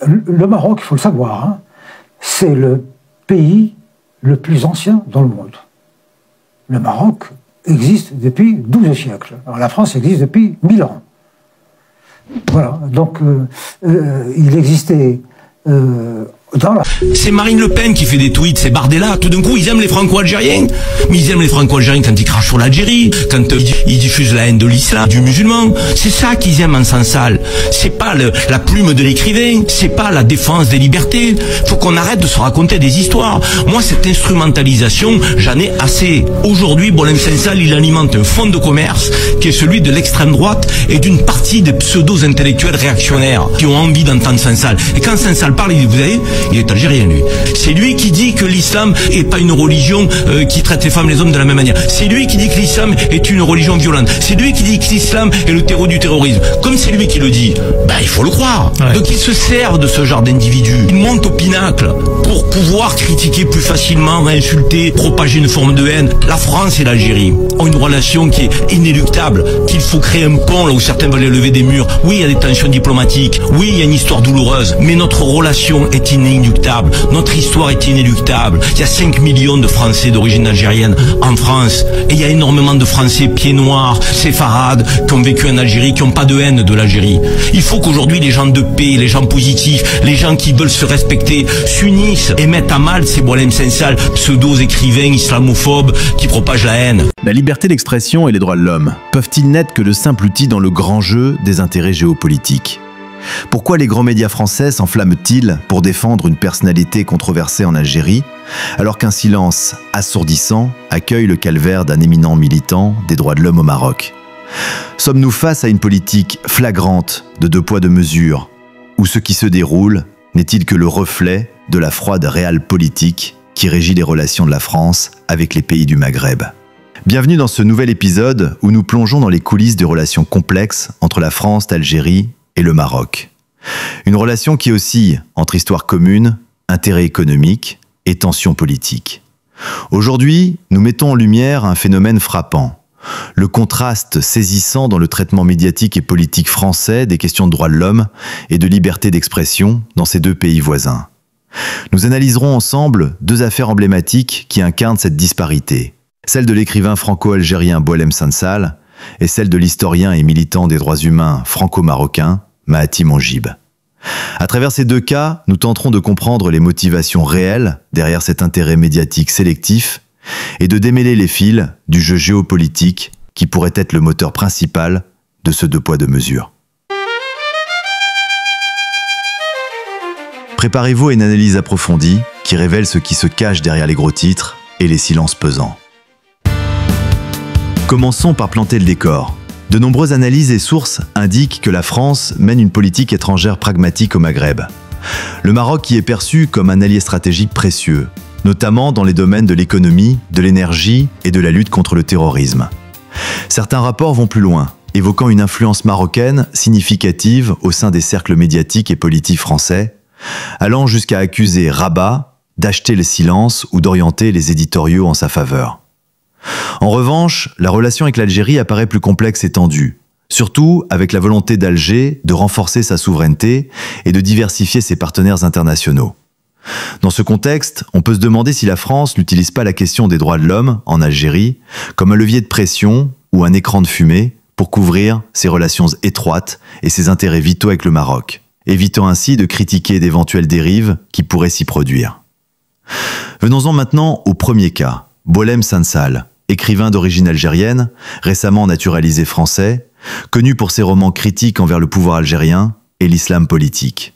le Maroc, il faut le savoir, hein, c'est le pays le plus ancien dans le monde. Le Maroc existe depuis 12 siècles. Alors, la France existe depuis 1000 ans. Voilà, donc il existait C'est Marine Le Pen qui fait des tweets, c'est Bardella. Tout d'un coup, ils aiment les Franco-Algériens. Mais ils aiment les Franco-Algériens quand ils crachent sur l'Algérie, quand ils diffusent la haine de l'islam, du musulman. C'est ça qu'ils aiment en Sansal. C'est pas la plume de l'écrivain, c'est pas la défense des libertés. Faut qu'on arrête de se raconter des histoires. Moi, cette instrumentalisation, j'en ai assez. Aujourd'hui, Boualem Sansal, il alimente un fonds de commerce qui est celui de l'extrême droite et d'une partie des pseudo-intellectuels réactionnaires qui ont envie d'entendre Sansal. Et quand Sansal parle, vous savez, il est algérien, lui. C'est lui qui dit que l'islam est pas une religion qui traite les femmes et les hommes de la même manière. C'est lui qui dit que l'islam est une religion violente. C'est lui qui dit que l'islam est le terreau du terrorisme. Comme c'est lui qui le dit, ben il faut le croire. Ouais. Donc il se sert de ce genre d'individus. Il monte au pinacle pour pouvoir critiquer plus facilement, insulter, propager une forme de haine. La France et l'Algérie ont une relation qui est inéluctable, qu'il faut créer un pont là où certains veulent lever des murs. Oui, il y a des tensions diplomatiques. Oui, il y a une histoire douloureuse. Mais notre relation est inéluctable. Notre histoire est inéluctable. Il y a 5 millions de Français d'origine algérienne en France. Et il y a énormément de Français pieds noirs, séfarades, qui ont vécu en Algérie, qui n'ont pas de haine de l'Algérie. Il faut qu'aujourd'hui les gens de paix, les gens positifs, les gens qui veulent se respecter, s'unissent et mettent à mal ces Boualem Sansal, pseudo-écrivains islamophobes qui propagent la haine. La liberté d'expression et les droits de l'homme peuvent-ils n'être que le simple outil dans le grand jeu des intérêts géopolitiques ? Pourquoi les grands médias français s'enflamment-ils pour défendre une personnalité controversée en Algérie, alors qu'un silence assourdissant accueille le calvaire d'un éminent militant des droits de l'homme au Maroc? Sommes-nous face à une politique flagrante de deux poids deux mesures, où ce qui se déroule n'est-il que le reflet de la froide réelle politique qui régit les relations de la France avec les pays du Maghreb? Bienvenue dans ce nouvel épisode où nous plongeons dans les coulisses des relations complexes entre la France, l'Algérie et le Maroc. Une relation qui oscille entre histoire commune, intérêt économique et tensions politiques. Aujourd'hui, nous mettons en lumière un phénomène frappant. Le contraste saisissant dans le traitement médiatique et politique français des questions de droits de l'homme et de liberté d'expression dans ces deux pays voisins. Nous analyserons ensemble deux affaires emblématiques qui incarnent cette disparité. Celle de l'écrivain franco-algérien Boualem Sansal et celle de l'historien et militant des droits humains franco-marocain Mahaty Monjib. À travers ces deux cas, nous tenterons de comprendre les motivations réelles derrière cet intérêt médiatique sélectif et de démêler les fils du jeu géopolitique qui pourrait être le moteur principal de ce deux poids deux mesures. Préparez-vous à une analyse approfondie qui révèle ce qui se cache derrière les gros titres et les silences pesants. Commençons par planter le décor. De nombreuses analyses et sources indiquent que la France mène une politique étrangère pragmatique au Maghreb. Le Maroc y est perçu comme un allié stratégique précieux, notamment dans les domaines de l'économie, de l'énergie et de la lutte contre le terrorisme. Certains rapports vont plus loin, évoquant une influence marocaine significative au sein des cercles médiatiques et politiques français, allant jusqu'à accuser Rabat d'acheter le silence ou d'orienter les éditoriaux en sa faveur. En revanche, la relation avec l'Algérie apparaît plus complexe et tendue, surtout avec la volonté d'Alger de renforcer sa souveraineté et de diversifier ses partenaires internationaux. Dans ce contexte, on peut se demander si la France n'utilise pas la question des droits de l'homme en Algérie comme un levier de pression ou un écran de fumée pour couvrir ses relations étroites et ses intérêts vitaux avec le Maroc, évitant ainsi de critiquer d'éventuelles dérives qui pourraient s'y produire. Venons-en maintenant au premier cas. Boualem Sansal, écrivain d'origine algérienne, récemment naturalisé français, connu pour ses romans critiques envers le pouvoir algérien et l'islam politique.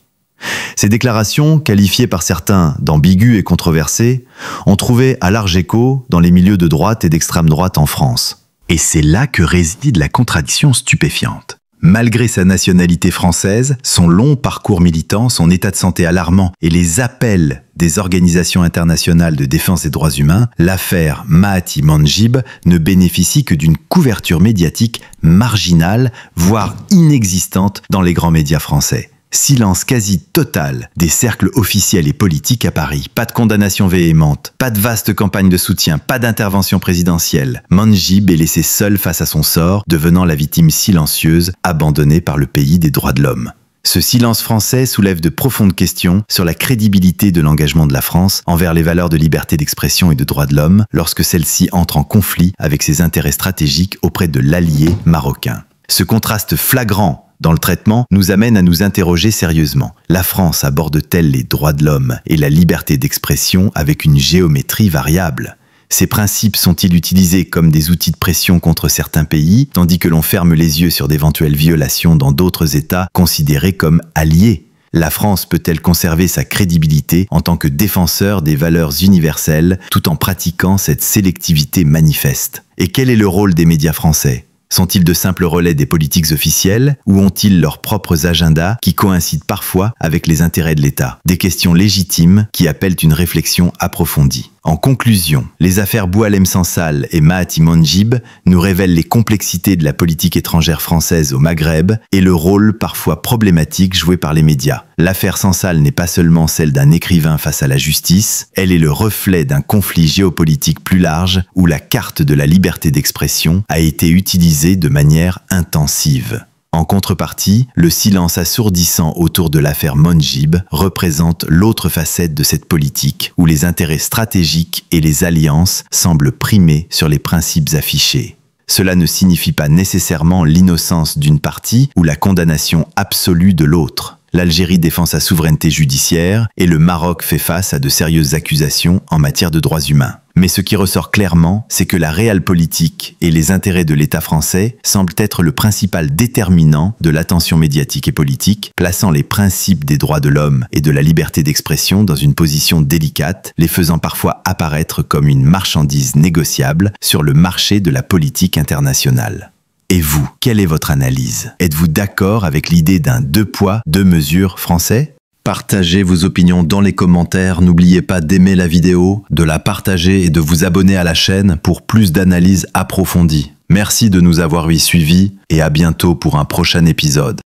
Ces déclarations, qualifiées par certains d'ambiguës et controversées, ont trouvé un large écho dans les milieux de droite et d'extrême droite en France. Et c'est là que réside la contradiction stupéfiante. Malgré sa nationalité française, son long parcours militant, son état de santé alarmant et les appels des organisations internationales de défense des droits humains, l'affaire Mahaty Monjib ne bénéficie que d'une couverture médiatique marginale, voire inexistante dans les grands médias français. Silence quasi total des cercles officiels et politiques à Paris. Pas de condamnation véhémente, pas de vaste campagne de soutien, pas d'intervention présidentielle. Monjib est laissé seul face à son sort, devenant la victime silencieuse, abandonnée par le pays des droits de l'homme. Ce silence français soulève de profondes questions sur la crédibilité de l'engagement de la France envers les valeurs de liberté d'expression et de droits de l'homme lorsque celle-ci entre en conflit avec ses intérêts stratégiques auprès de l'allié marocain. Ce contraste flagrant dans le traitement nous amène à nous interroger sérieusement. La France aborde-t-elle les droits de l'homme et la liberté d'expression avec une géométrie variable ? Ces principes sont-ils utilisés comme des outils de pression contre certains pays, tandis que l'on ferme les yeux sur d'éventuelles violations dans d'autres États considérés comme alliés ? La France peut-elle conserver sa crédibilité en tant que défenseur des valeurs universelles tout en pratiquant cette sélectivité manifeste ? Et quel est le rôle des médias français ? Sont-ils de simples relais des politiques officielles ou ont-ils leurs propres agendas qui coïncident parfois avec les intérêts de l'État ? Des questions légitimes qui appellent une réflexion approfondie. En conclusion, les affaires Boualem Sansal et Mahaty Mandjib nous révèlent les complexités de la politique étrangère française au Maghreb et le rôle parfois problématique joué par les médias. L'affaire Sansal n'est pas seulement celle d'un écrivain face à la justice, elle est le reflet d'un conflit géopolitique plus large où la carte de la liberté d'expression a été utilisée de manière intensive. En contrepartie, le silence assourdissant autour de l'affaire Mandjib représente l'autre facette de cette politique, où les intérêts stratégiques et les alliances semblent primer sur les principes affichés. Cela ne signifie pas nécessairement l'innocence d'une partie ou la condamnation absolue de l'autre. L'Algérie défend sa souveraineté judiciaire et le Maroc fait face à de sérieuses accusations en matière de droits humains. Mais ce qui ressort clairement, c'est que la réelle politique et les intérêts de l'État français semblent être le principal déterminant de l'attention médiatique et politique, plaçant les principes des droits de l'homme et de la liberté d'expression dans une position délicate, les faisant parfois apparaître comme une marchandise négociable sur le marché de la politique internationale. Et vous, quelle est votre analyse? Êtes-vous d'accord avec l'idée d'un deux poids, deux mesures français? Partagez vos opinions dans les commentaires, n'oubliez pas d'aimer la vidéo, de la partager et de vous abonner à la chaîne pour plus d'analyses approfondies. Merci de nous avoir suivis et à bientôt pour un prochain épisode.